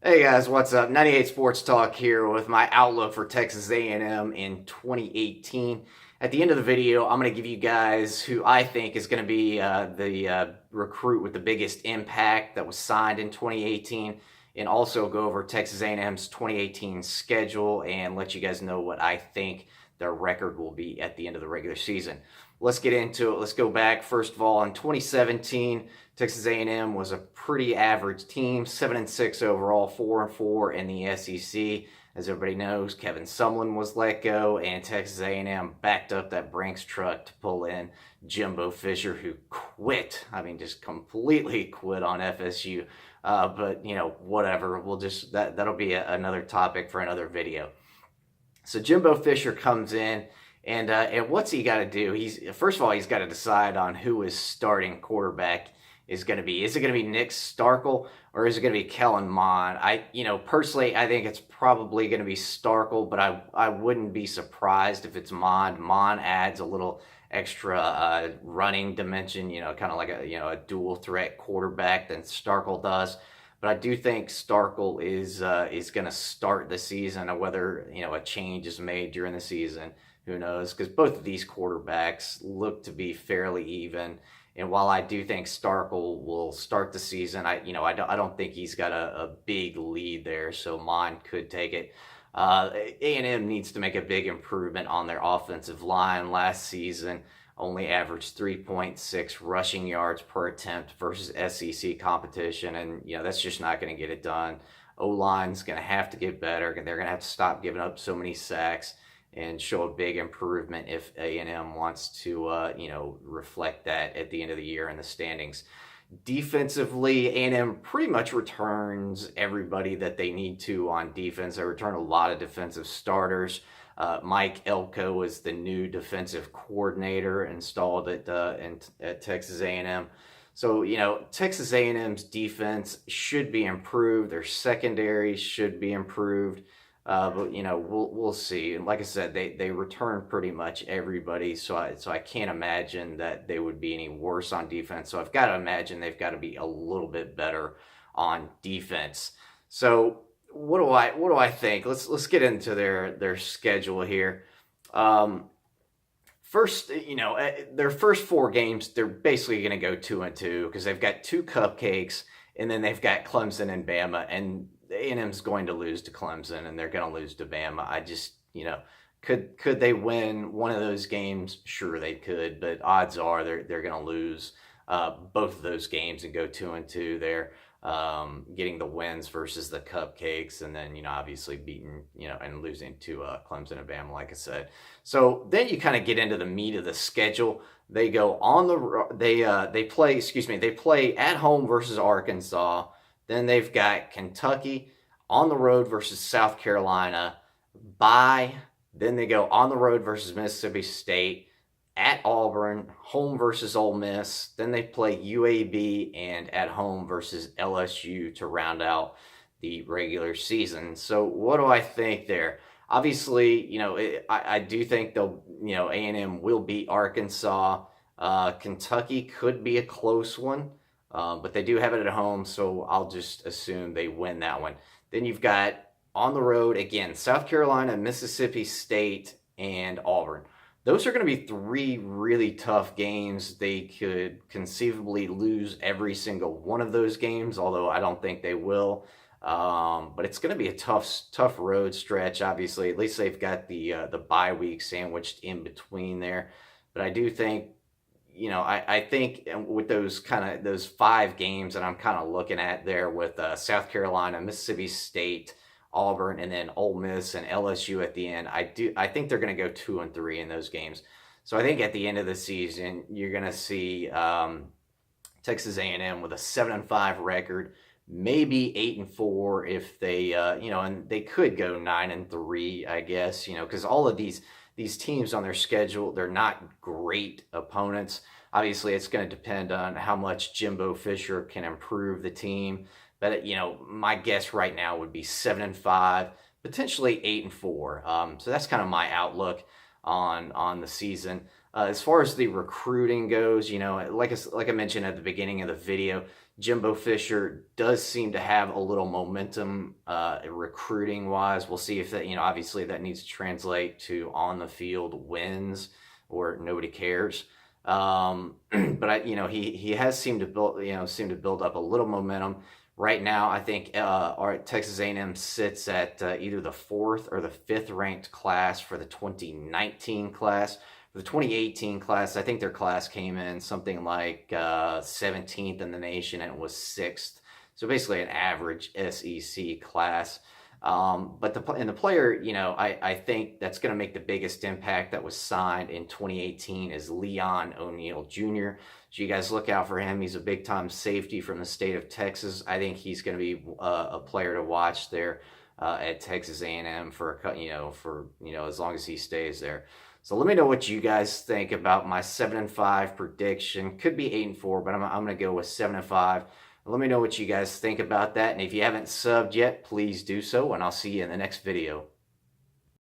Hey guys, what's up? 98 Sports Talk here with my outlook for Texas A&M in 2018. At the end of the video, I'm going to give you guys who I think is going to be the recruit with the biggest impact that was signed in 2018, and also go over Texas A&M's 2018 schedule and let you guys know what I think their record will be at the end of the regular season. Let's get into it. Let's go back. First of all, in 2017, Texas A&M was a pretty average team, 7-6 overall, 4-4 in the SEC. As everybody knows, Kevin Sumlin was let go, and Texas A&M backed up that Brinks truck to pull in Jimbo Fisher, who quit. I mean, just completely quit on FSU. But whatever. We'll just that'll be another topic for another video. So Jimbo Fisher comes in, and what's he got to do? He's first of all he's got to decide on who his starting quarterback is going to be. Is it going to be Nick Starkel or is it going to be Kellen Mond? Personally, I think it's probably going to be Starkel, but I wouldn't be surprised if it's Mond. Mond adds a little extra running dimension, kind of like a dual threat quarterback than Starkel does. But I do think Starkel is going to start the season. Whether a change is made during the season, who knows? Because both of these quarterbacks look to be fairly even. And while I do think Starkel will start the season, I don't think he's got a big lead there. So mine could take it. A&M needs to make a big improvement on their offensive line. Last season only averaged 3.6 rushing yards per attempt versus SEC competition, and that's just not going to get it done. O-line's going to have to get better. They're going to have to stop giving up so many sacks and show a big improvement if A&M wants to reflect that at the end of the year in the standings. Defensively, A&M pretty much returns everybody that they need to on defense. They return a lot of defensive starters. Mike Elko is the new defensive coordinator installed at Texas A&M. So, Texas A&M's defense should be improved. Their secondary should be improved. But we'll see. And like I said, they return pretty much everybody, so I can't imagine that they would be any worse on defense. So I've got to imagine they've got to be a little bit better on defense. So what do I think? Let's get into their schedule here. First, their first four games, they're basically going to go 2-2 because they've got two cupcakes, and then they've got Clemson and Bama, and A&M's going to lose to Clemson, and they're going to lose to Bama. I just, could they win one of those games? Sure, they could, but odds are they're going to lose both of those games and go 2-2 there. Getting the wins versus the cupcakes, and then obviously beating and losing to Clemson and Bama, like I said. So then you kind of get into the meat of the schedule. They go on they play at home versus Arkansas. Then they've got Kentucky, on the road versus South Carolina, bye. Then they go on the road versus Mississippi State, at Auburn, home versus Ole Miss. Then they play UAB, and at home versus LSU to round out the regular season. So what do I think there? Obviously, I do think they'll, A&M will beat Arkansas. Kentucky could be a close one, but they do have it at home, so I'll just assume they win that one. Then you've got on the road again, South Carolina, Mississippi State, and Auburn. Those are going to be three really tough games. They could conceivably lose every single one of those games, although I don't think they will. But it's going to be a tough road stretch. Obviously, at least they've got the bye week sandwiched in between there. But I do think, I think with those five games that I'm kind of looking at there with South Carolina, Mississippi State, Auburn, and then Ole Miss and LSU at the end, I think they're going to go 2-3 in those games. So I think at the end of the season, you're going to see Texas A&M with a 7-5 record, maybe 8-4 if they, and they could go 9-3, I guess, because all of these teams on their schedule, they're not great opponents. Obviously, it's going to depend on how much Jimbo Fisher can improve the team. But my guess right now would be 7-5, potentially 8-4. So that's kind of my outlook on the season. As far as the recruiting goes, like I mentioned at the beginning of the video, Jimbo Fisher does seem to have a little momentum recruiting wise. We'll see if that, obviously that needs to translate to on the field wins or nobody cares. But he has seemed to build up a little momentum. Right now, I think our Texas A&M sits at either the 4th or the 5th ranked class for the 2019 class. For the 2018 class, I think their class came in something like 17th in the nation and it was 6th. So basically an average SEC class. But the player, I think that's going to make the biggest impact that was signed in 2018 is Leon O'Neal Jr. So you guys look out for him. He's a big time safety from the state of Texas. I think he's going to be a player to watch there at Texas A&M for as long as he stays there. So let me know what you guys think about my 7-5 prediction. Could be 8-4, but I'm going to go with 7-5. Let me know what you guys think about that. And if you haven't subbed yet, please do so. And I'll see you in the next video.